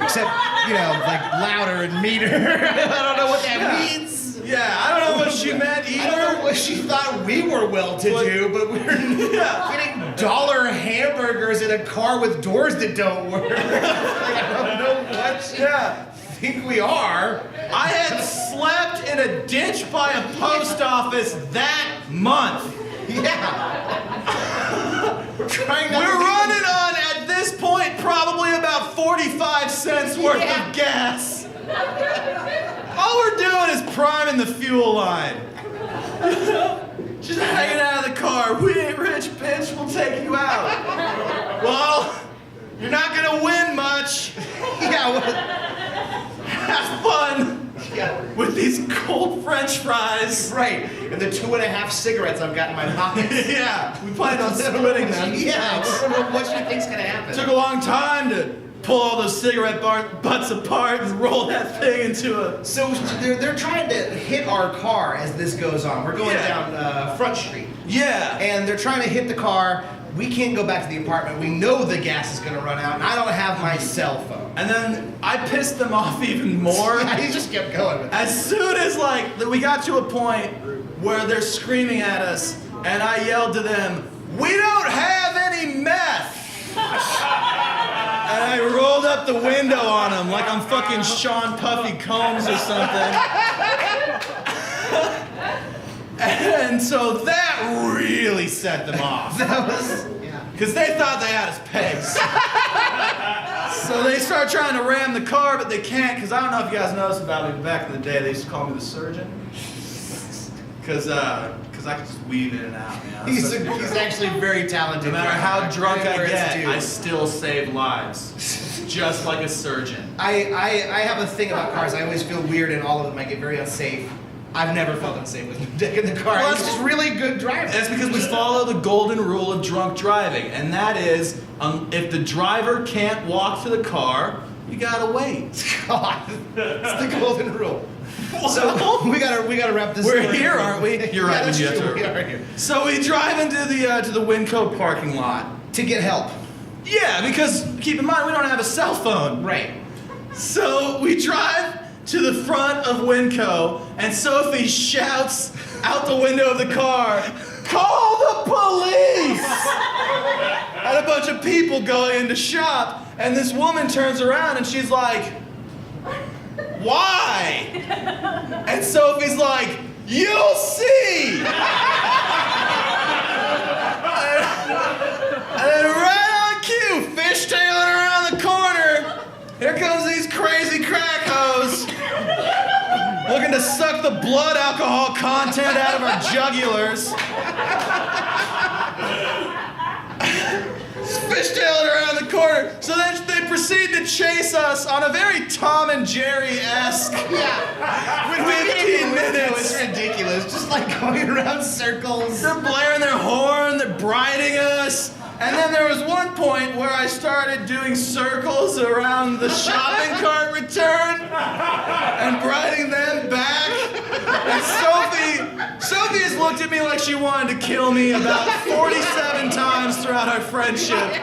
Except, you know, like louder and meaner. I don't know what that means. Yeah, I don't know what she meant either. I don't know what she thought we were well-to-do, but we're getting dollar hamburgers in a car with doors that don't work. Like, I don't know what she think we are. I had slept in a ditch by a post office that month. Yeah. We're trying not We're to running on, at this point, probably about 45 cents worth of gas. All we're doing is priming the fuel line. She's hanging out of the car. We ain't rich, bitch. We'll take you out. Well, you're not gonna win much. Yeah, well, Have fun with these cold French fries. right. And the 2.5 cigarettes I've got in my pocket. Yeah, we planned on splitting them. Yeah, I don't know what she thinks gonna happen. Took a long time to pull all those cigarette butts apart and roll that thing into a... So they're trying to hit our car as this goes on. We're going down Front Street. Yeah. And they're trying to hit the car. We can't go back to the apartment. We know the gas is going to run out, and I don't have my cell phone. And then I pissed them off even more. He just kept going with it. As soon as, like, we got to a point where they're screaming at us, and I yelled to them, "We don't have any meth!" And I rolled up the window on them like I'm fucking Sean Puffy Combs or something. And so that really set them off. Because they thought they had us pegs. So they start trying to ram the car, but they can't, because I don't know if you guys noticed about me, but back in the day, they used to call me the surgeon. Because I could just weave in and out. You know? He's actually very talented. No matter how drunk I get, I still save lives. Just like a surgeon. I have a thing about cars. I always feel weird in all of them. I get very unsafe. I've never felt unsafe with Mundek in the car. Well, He's just really good driver. That's because we follow the golden rule of drunk driving, and that is, if the driver can't walk to the car, you gotta wait. God, it's the golden rule. So we gotta wrap this. We're story here, up. aren't we? You're right. That's We have true. to- We are here So we drive into the to the Winco parking lot. to get help. Yeah, because keep in mind we don't have a cell phone. Right. So we drive to the front of Winco, and Sophie shouts out the window of the car, "Call the police!" And a bunch of people go in to shop, and this woman turns around and she's like, "Why?" And Sophie's like, "You'll see!" And then right on cue, fishtailing around the corner, here comes these crazy crack hoes looking to suck the blood alcohol content out of our jugulars. Fishtailing around the corner. So then they proceed to chase us on a very Tom and Jerry-esque 15 minutes. It's ridiculous. Just like going around circles. They're blaring their horn, they're briding us. And then there was one point where I started doing circles around the shopping cart return and briding them back. And Sophie has looked at me like she wanted to kill me about 47 times throughout our friendship.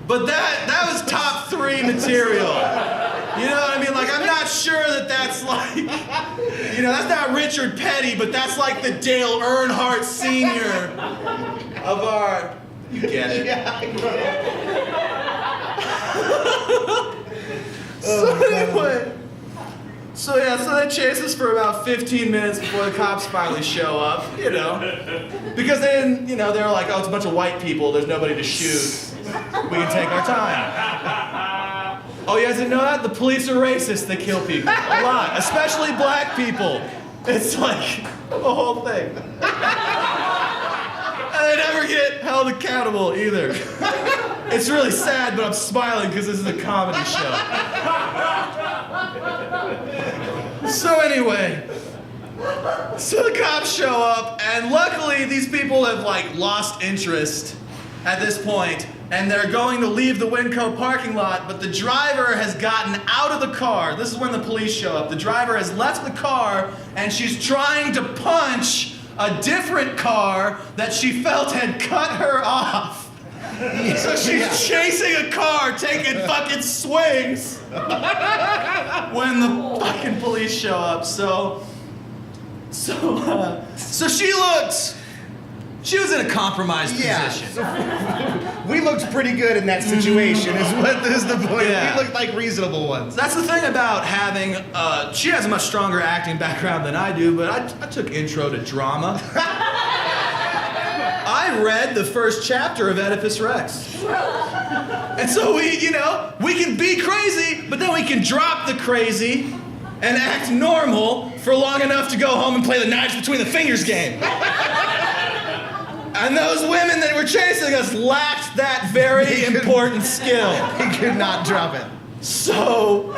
But that was top 3 material. You know what I mean? Like, I'm not sure that's like, that's not Richard Petty, but that's like the Dale Earnhardt Sr. of our... You get it. Yeah, I get it. So they chase us for about 15 minutes before the cops finally show up, because they didn't, they were like, "Oh, it's a bunch of white people, there's nobody to shoot, we can take our time." Oh, you guys didn't know that? The police are racist, they kill people, a lot, especially black people. It's like the whole thing. And they never get held accountable either. It's really sad, but I'm smiling because this is a comedy show. So anyway, so the cops show up, and luckily these people have lost interest at this point, and they're going to leave the Winco parking lot, but the driver has gotten out of the car. This is when the police show up. The driver has left the car, and she's trying to punch a different car that she felt had cut her off. So she's chasing a car, taking fucking swings when the fucking police show up. So she was in a compromised position. We looked pretty good in that situation, is the point. Yeah. We looked like reasonable ones. That's the thing about having, she has a much stronger acting background than I do, but I took intro to drama. I read the first chapter of Oedipus Rex. And so we can be crazy, but then we can drop the crazy and act normal for long enough to go home and play the knives between the fingers game. And those women that were chasing us lacked that very important skill. He could not drop it. So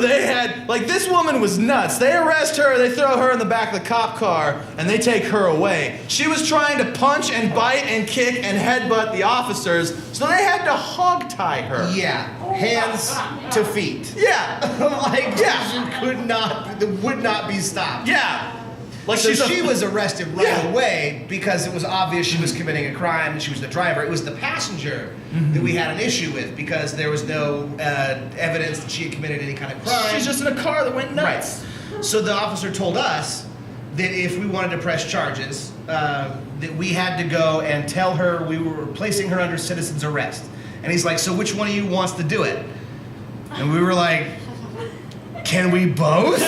they had, this woman was nuts. They arrest her, they throw her in the back of the cop car, and they take her away. She was trying to punch and bite and kick and headbutt the officers, so they had to hog tie her. Yeah, hands to feet. Yeah. She would not be stopped. Yeah. So she was arrested right away because it was obvious she was committing a crime and she was the driver. It was the passenger that we had an issue with because there was no evidence that she had committed any kind of crime. She's just in a car that went nuts. Right. So the officer told us that if we wanted to press charges, that we had to go and tell her we were placing her under citizen's arrest. And he's like, so which one of you wants to do it? And we were like, can we both?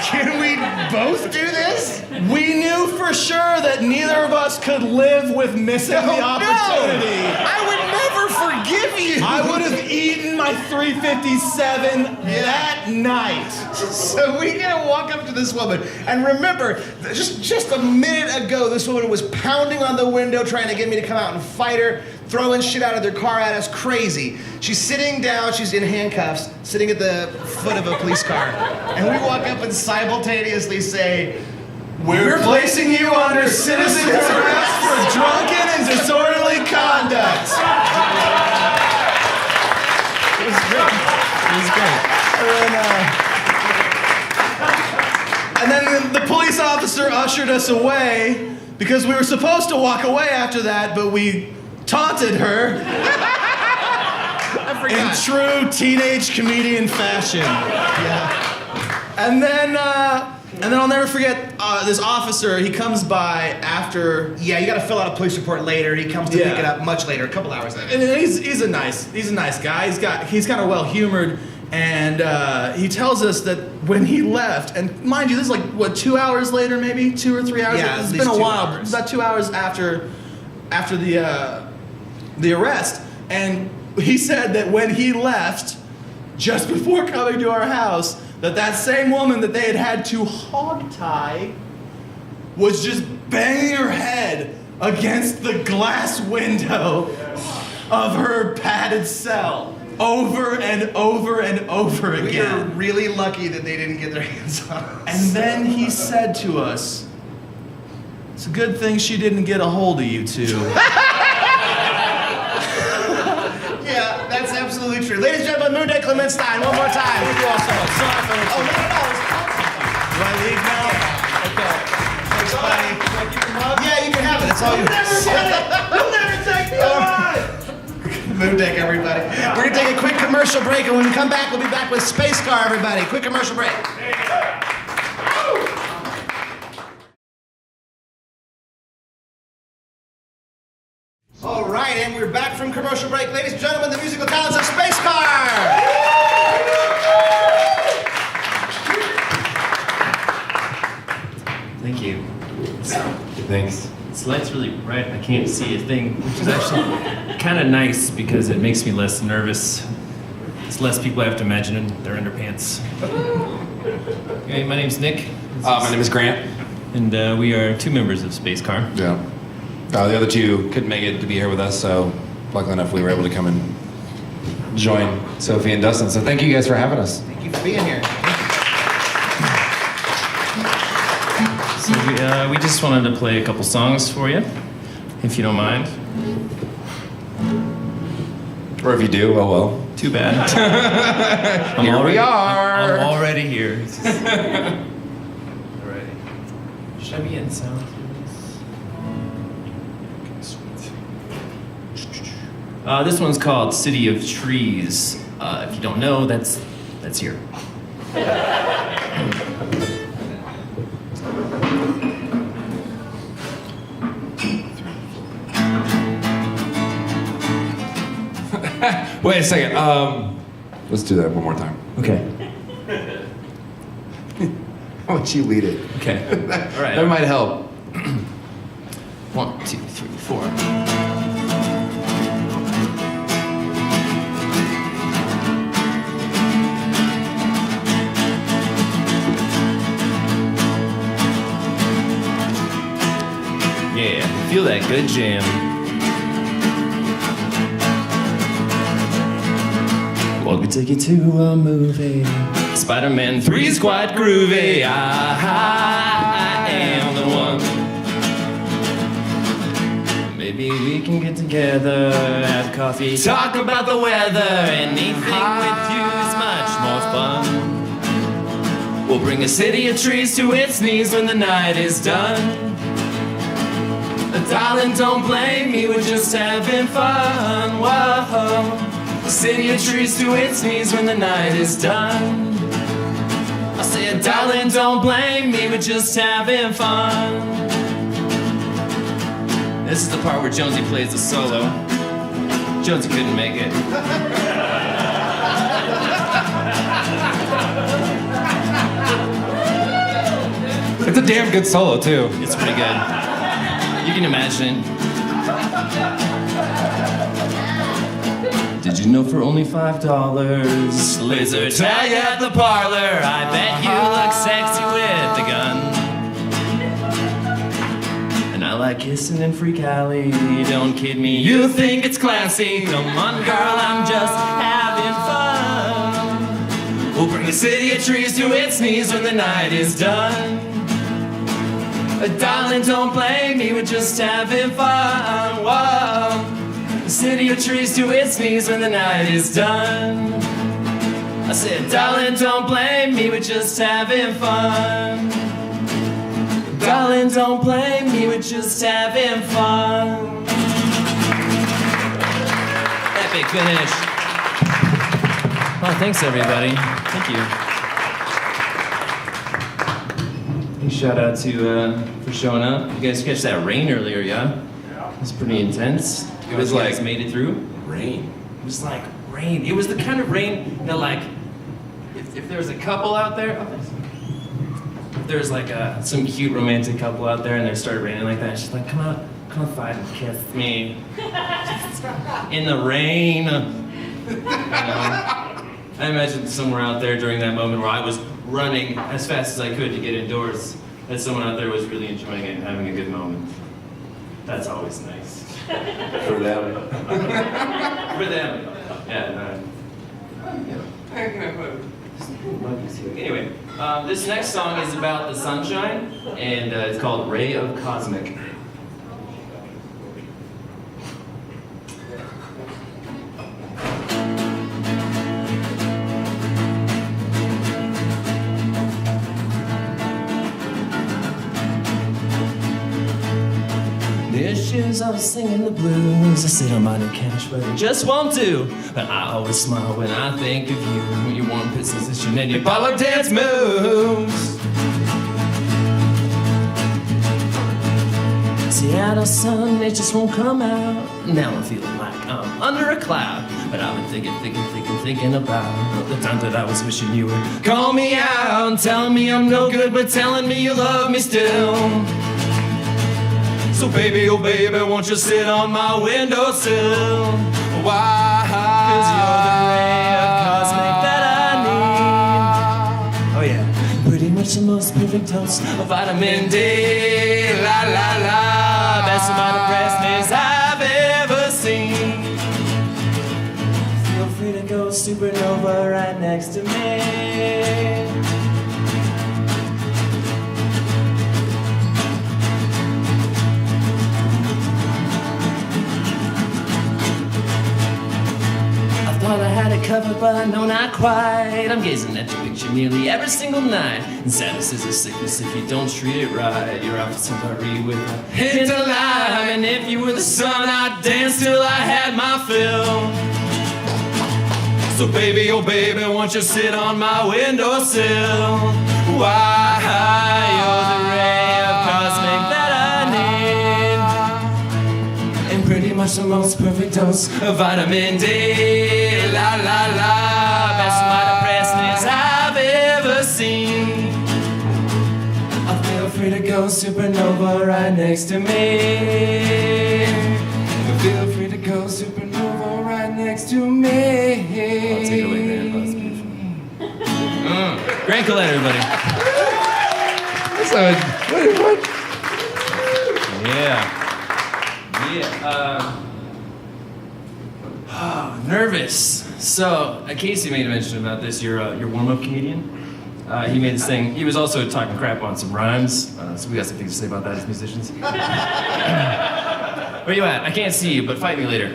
Can we both do this? We knew for sure that neither of us could live with missing the opportunity. I would never forgive you. I would have eaten my 357 that night. So we gotta walk up to this woman, and remember, just a minute ago, this woman was pounding on the window trying to get me to come out and fight her, throwing shit out of their car at us, crazy. She's sitting down, she's in handcuffs, sitting at the foot of a police car, and we walk up and simultaneously say, We're placing you under citizen's arrest for drunken and disorderly conduct. It was great. And then the police officer ushered us away because we were supposed to walk away after that, but we taunted her in true teenage comedian fashion. And then I'll never forget this officer. He comes by after. Yeah, you gotta fill out a police report later. He comes to pick it up much later, a couple hours later. And he's a nice guy. He's kind of well humored, and he tells us that when he left, and mind you, this is like what 2 hours later, maybe 2 or 3 hours. Yeah, it's at been a least 2 while. hours. About 2 hours after the arrest, and he said that when he left, just before coming to our house, that same woman that they had to hog tie was just banging her head against the glass window of her padded cell over and over and over We again. were really lucky that they didn't get their hands on us. And then he said to us, "It's a good thing she didn't get a hold of you two." Yeah, that's absolutely true. Ladies and gentlemen, Mundek Clement-Stein, one more time. Thank you all so much. Sorry for Oh, no. Do I leave now? Okay. Thanks, buddy. Yeah, you can have it. It's all yours. You'll never take me alive! Mundek, everybody. We're gonna take a quick commercial break, and when we come back, we'll be back with Space Car, everybody. Quick commercial break. All right, and we're back from commercial break. Ladies and gentlemen, the musical talents of Space Car. Thank you. Thanks. This light's really bright. I can't see a thing, which is actually kind of nice because it makes me less nervous. It's less people I have to imagine in their underpants. Okay, my name's Nick. My name is Grant. And we are two members of Space Car. Yeah. The other two couldn't make it to be here with us, so luckily enough we were able to come and join Sophie and Dustin. So thank you guys for having us. Thank you for being here. So we just wanted to play a couple songs for you, if you don't mind. Or if you do, oh well. Too bad. Here we are. I'm already here. Alright. Should I be in sound? This one's called City of Trees. If you don't know, that's here. Wait a second. Let's do that one more time. Okay. Why don't you lead it? Okay. All right. That might help. 1, 2, 3, 4. Yeah, feel that good jam. Well, we take you to a movie. Spider-Man 3 is quite groovy. I am the one. Maybe we can get together, have coffee, talk about the weather. Anything with you is much more fun. We'll bring a city of trees to its knees when the night is done. Darling, don't blame me, we're just having fun. Whoa. City of trees to its knees when the night is done. I said, darling, don't blame me, we're just having fun. This is the part where Jonesy plays the solo. Jonesy couldn't make it. It's a damn good solo, too. It's pretty good. You can imagine. Did you know for only $5, laser tag at the parlor? I bet you look sexy with the gun. And I like kissing in Freak Alley. Don't kid me, you think it's classy. Come on, girl, I'm just having fun. We'll bring the city of trees to its knees when the night is done. Darling, don't blame me, we're just having fun. Whoa. The city of trees to its knees when the night is done. I said, darling, don't blame me, we're just having fun. Darling, don't blame me, we're just having fun. Epic finish. Oh, thanks everybody. Thank you. Shout out to for showing up. You guys catch that rain earlier, yeah? It was pretty intense. It was like- you guys made it through. Rain. It was like rain. It was the kind of rain that, like, if there was a couple out there, if there was like some cute romantic couple out there and there started raining like that, she's like, come outside and kiss me in the rain. You know? I imagined somewhere out there during that moment where I was running as fast as I could to get indoors, that someone out there was really enjoying it and having a good moment. That's always nice. For them. For them. Yeah. Anyway, this next song is about the sunshine, and it's called Ray of Cosmic. Dishes, I was singing the blues. I sit on mine in cash, but it just won't do. But I always smile when I think of you. Your warm position and your follow dance moves. Seattle sun, it just won't come out. Now I'm feeling like I'm under a cloud. But I've been thinking about the time that I was wishing you would call me out and telling me I'm no good, but telling me you love me still. So baby, oh baby, won't you sit on my windowsill? Why? 'Cause you're the ray of cosmic that I need. Oh yeah. Pretty much the most perfect dose of vitamin D. La la la. Best amount of freshness I've ever seen. Feel free to go supernova right next to me. Thought I had it covered, but no, not quite. I'm gazing at your picture nearly every single night. And sadness is a sickness if you don't treat it right. You're out for somebody with a hint of lime. And if you were the sun, I'd dance till I had my fill. So baby, oh baby, won't you sit on my windowsill? Why, you're the ray of cosmic that I need. And pretty much the most perfect dose of vitamin D. La la la, best amount of freshness I've ever seen. I feel free to go supernova right next to me. Feel free to go supernova right next to me. I'll take it away, man. That's beautiful. Grand Colette, everybody. So, what? Yeah. Nervous. So, Casey made a mention about this, your warm-up comedian. He made this thing. He was also talking crap on some rhymes, so we got some things to say about that as musicians. Where you at? I can't see you, but fight me later.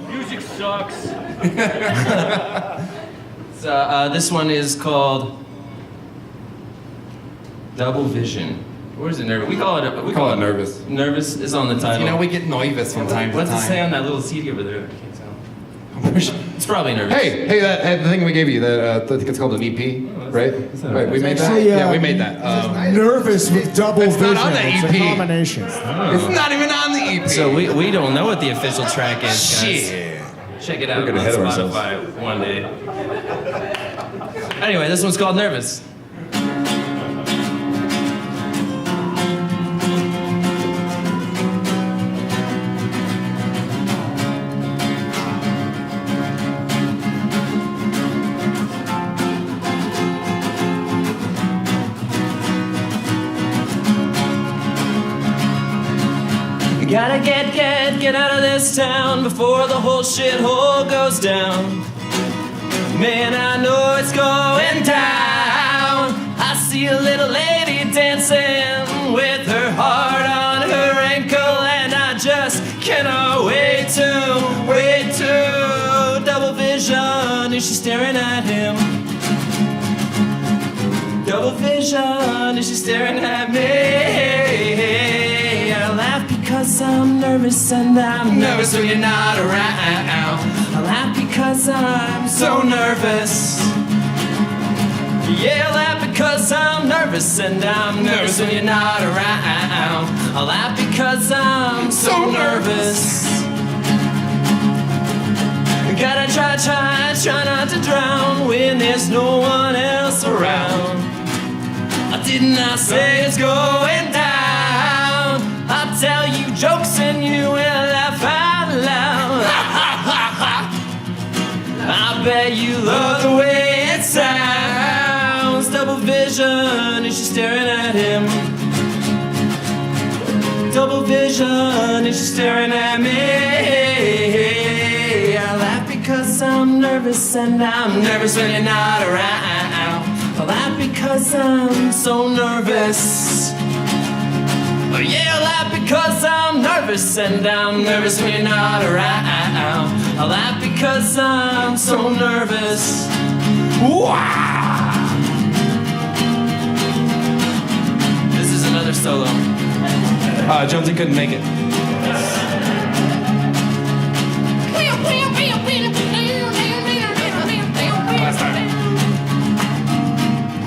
Music sucks. So, this one is called Double Vision. What is it, nervous? We call it nervous. Nervous is on the title. You know, we get nervous from time to time. What's it say on that little CD over there? I can't tell. It's probably nervous. Hey, that thing we gave you, I think it's called an EP, right? Right, we made that? Actually, Yeah, we made that. Nervous with double It's vision. not on the It's EP. a combination. It's not even on the EP. So we don't know what the official track is, guys. Shit. Check it out We're on getting ahead of ourselves. Spotify one day. Anyway, this one's called Nervous. Gotta get out of this town before the whole shithole goes down. Man, I know it's going down. I see a little lady dancing with her heart on her ankle, and I just cannot wait to double vision. Is she staring at him? Double vision. Is she staring at me? I laugh because I'm nervous, and I'm nervous when you're not around. I laugh because I'm so nervous. Yeah, I laugh because I'm nervous, and I'm nervous when you're not around. I laugh because I'm so nervous. Gotta try not to drown when there's no one else around. Didn't I say it's going down? I'll tell you jokes and you will laugh out loud. I bet you love the way it sounds. Double vision, is she staring at him? Double vision, is she staring at me? I laugh because I'm nervous, and I'm nervous when you're not around. I laugh because I'm so nervous. Oh yeah, I laugh because I'm nervous, and I'm nervous when you're not around. I laugh because I'm so nervous. Wow! This is another solo. Jonesy couldn't make it.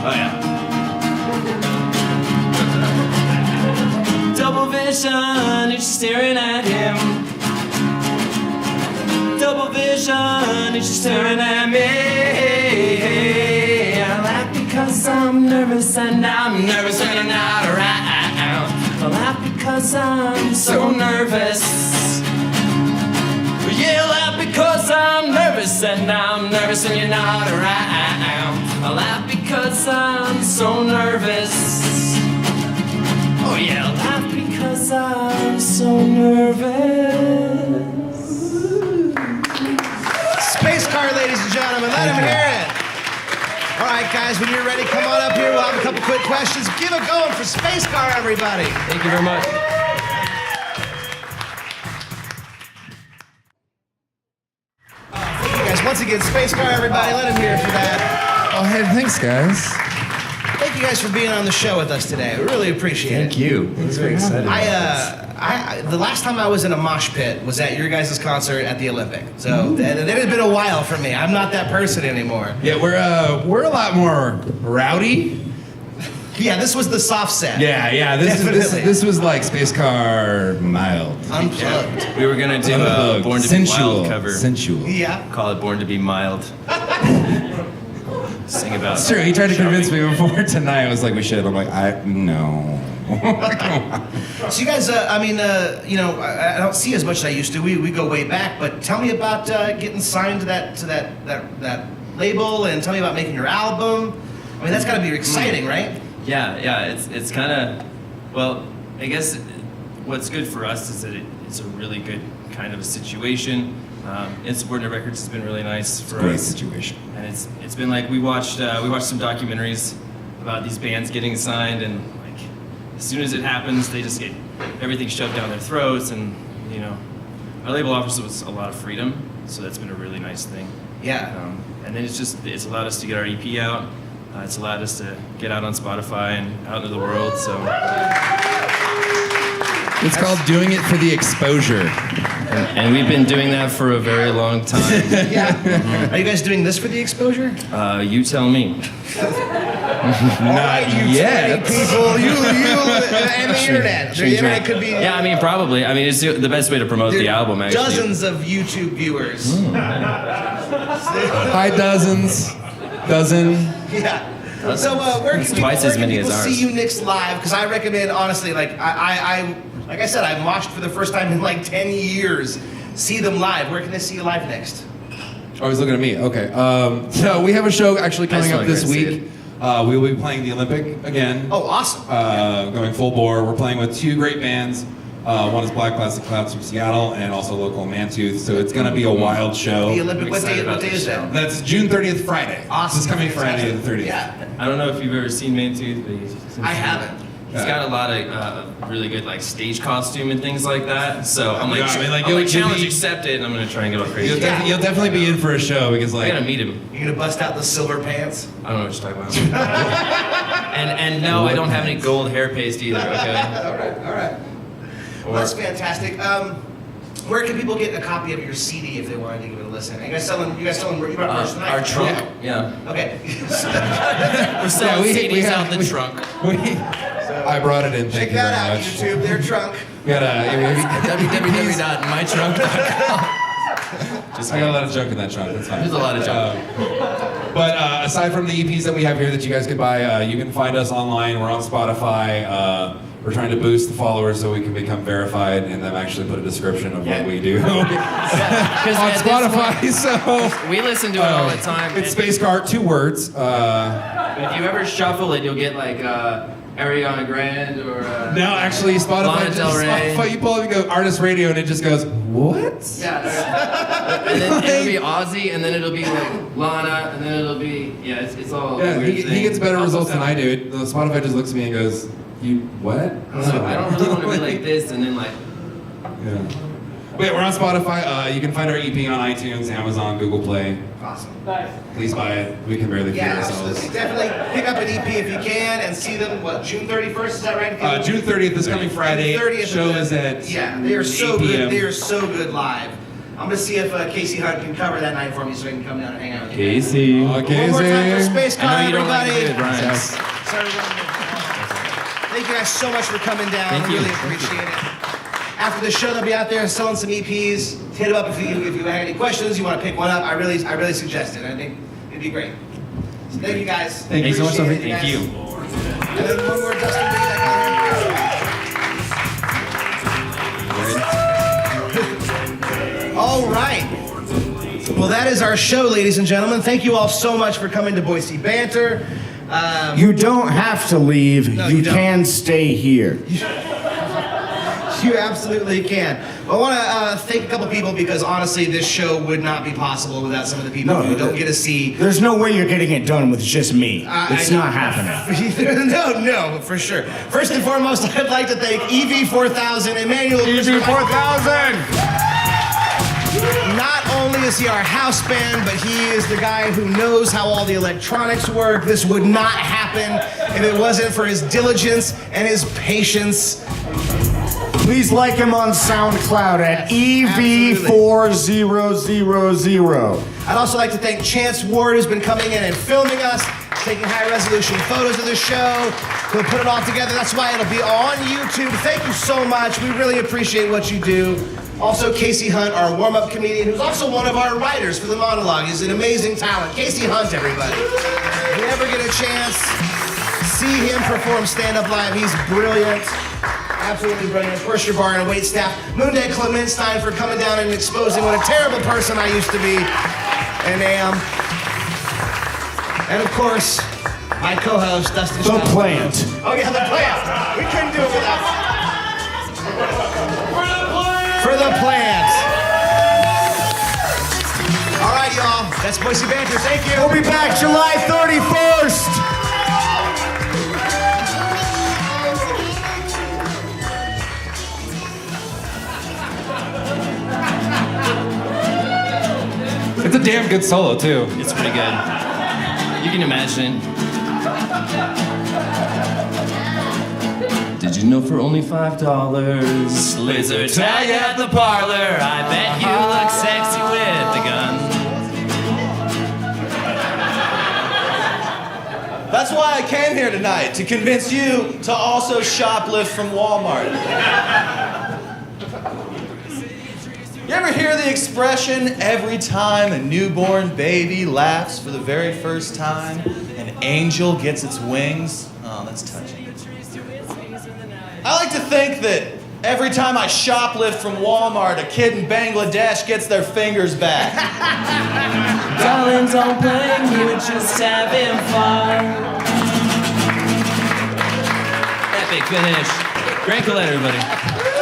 Oh yeah. Double vision, is she staring at him? Double vision, is she staring at me? I laugh because I'm nervous, and I'm nervous when you're not around. I laugh because I'm so nervous. Yeah, I laugh because I'm nervous, and I'm nervous when you're not around. I laugh because I'm so nervous. Oh yeah, I laugh because I'm so nervous. Space car, ladies and gentlemen, let him hear it. All right, guys, when you're ready, come on up here. We'll have a couple quick questions. Give it going for Space Car, everybody. Thank you very much. Thank you guys. Once again, Space Car, everybody, let him hear it for that. Oh, hey, thanks, guys. Thank you guys for being on the show with us today. We really appreciate it. Thank you. It's very exciting. The last time I was in a mosh pit was at your guys' concert at the Olympic. So that had been a while for me. I'm not that person anymore. Yeah, we're a lot more rowdy. Yeah, this was the soft set. Yeah. This was like Space Car mild. Unplugged. We were gonna do a Unplugged. Born to Sensual. Be Wild cover. Sensual. Yeah. Call it Born to Be Mild. Sing about. It's true. He tried to convince me before tonight. I was like, we should. I'm like, no. So you guys, I don't see as much as I used to. We go way back, but tell me about getting signed to that label, and tell me about making your album. I mean, that's got to be exciting, right? Yeah. It's kind of, well, I guess what's good for us is that it's a really good kind of a situation. Insubordinate Records has been really nice for Great us. situation. And it's been like we watched some documentaries about these bands getting signed, and like as soon as it happens, they just get everything shoved down their throats, and our label offers us a lot of freedom, so that's been a really nice thing. Yeah. And then it's allowed us to get our EP out. It's allowed us to get out on Spotify and out into the world. So It's called doing it for the exposure. And we've been doing that for a very long time. Yeah. Are you guys doing this for the exposure? You tell me. Not yet. People, you, and the internet. The internet could be. Yeah, I mean, probably. I mean, it's the best way to promote the album, actually. Dozens of YouTube viewers. Hi, dozens. Dozen. Yeah. So where can people, twice as many as see ours. you next live? Because I recommend, honestly, like like I said, I watched for the first time in like 10 years. See them live. Where can they see you live next? Oh, he's looking at me. Okay. So we have a show actually coming up this week. We will be playing the Olympic again. Oh, awesome. Going full bore. We're playing with two great bands. One is Black Plastic Clouds from Seattle and also local Mantooth. So it's going to be a wild show. The Olympic, what day is that? That's June 30th, Friday. Awesome. This coming Friday the 30th. Yeah. I don't know if you've ever seen Mantooth, but I haven't. He's got a lot of really good like stage costume and things like that. So I'm like, Yeah, I mean, like, I'm like you'll challenge be- accepted, and I'm gonna try and get all crazy. You'll definitely be in for a show because I like gotta meet him. You're gonna bust out the silver pants? I don't know what you're talking about. and no, I don't have any gold hair paste either. Okay. All right. Well, that's fantastic. Where can people get a copy of your CD if they wanted to give it a listen? You guys selling merch tonight? Our trunk. Yeah. Okay. We're selling CDs out the trunk. I brought it in. Check Thank you that very out, much. YouTube. Their trunk. We got www.mytrunk.com. I got a lot of junk in that trunk. That's fine. There's a lot of junk. But aside from the EPs that we have here that you guys can buy, you can find us online. We're on Spotify. We're trying to boost the followers so we can become verified and then actually put a description of what we do on Spotify. So We listen to it all the time. it's Space Cart, 2 words. If you ever shuffle it, you'll get like Ariana Grande or No, actually, Spotify. Lana Del Rey. Spotify, you pull up and go artist radio, and it just goes what? Yeah, and then it'll be Ozzy, and then it'll be like Lana, and then it'll be it's all. Yeah, weird he thing. gets better results than I do. Spotify just looks at me and goes, "You what?" So I don't really want to be like this, and then like. Yeah. Wait, we're on Spotify. You can find our EP on iTunes, Amazon, Google Play. Awesome. Please buy it. We can barely feed Yeah, ourselves. absolutely. Definitely pick up an EP if you can and see them, June 31st? Is that right? June 30th is coming Friday. June 30th Show is at Yeah, they are so 8 good. p.m. They are so good live. I'm gonna see if Casey Hunt can cover that night for me so I can come down and hang out with you. Casey. One more time for Space Car, I know you don't like everybody. it, Brian. Sorry, thank you guys so much for coming down. Thank I you. really appreciate it. After the show, they'll be out there selling some EPs. Hit them up if you have any questions. You want to pick one up? I really suggest it. I think it'd be great. So thank you guys. Thank you so much, Appreciate Sophie. it, Thank you. And then one more, Dustin, bring that guy. All right. Well, that is our show, ladies and gentlemen. Thank you all so much for coming to Boise Banter. You don't have to leave. No, you you don't. can stay here. You absolutely can. I want to thank a couple people because honestly, this show would not be possible without some of the people No, who don't get to see. There's no way you're getting it done with just me. It's I know. not happening. No, for sure. First and foremost, I'd like to thank EV4000 Emmanuel. EV4000! Not only is he our house band, but he is the guy who knows how all the electronics work. This would not happen if it wasn't for his diligence and his patience. Please like him on SoundCloud at EV4000. I'd also like to thank Chance Ward, who's been coming in and filming us, taking high-resolution photos of the show. We'll put it all together. That's why it'll be on YouTube. Thank you so much. We really appreciate what you do. Also, Casey Hunt, our warm-up comedian, who's also one of our writers for the monologue. He's an amazing talent. Casey Hunt, everybody. If you ever get a chance, see him perform stand-up live. He's brilliant. Absolutely brilliant. Of course, your bar and wait staff. Mundek Clement-Stein for coming down and exposing what a terrible person I used to be and am. And of course, my co-host, Dustin The Schnapp. Plant. Oh yeah, the plant. We couldn't do it without. For the plant. All right, y'all. That's Boise Banter. Thank you. We'll be back July 31st. It's a damn good solo too. It's pretty good. You can imagine. Did you know for only $5? Laser tag at the parlor. I bet you look sexy with the gun. That's why I came here tonight, to convince you to also shoplift from Walmart. You ever hear the expression, every time a newborn baby laughs for the very first time, an angel gets its wings? Oh, that's touching. I like to think that every time I shoplift from Walmart, a kid in Bangladesh gets their fingers back. Darling, don't blame me, we're just having fun. Epic finish. Great collab, everybody.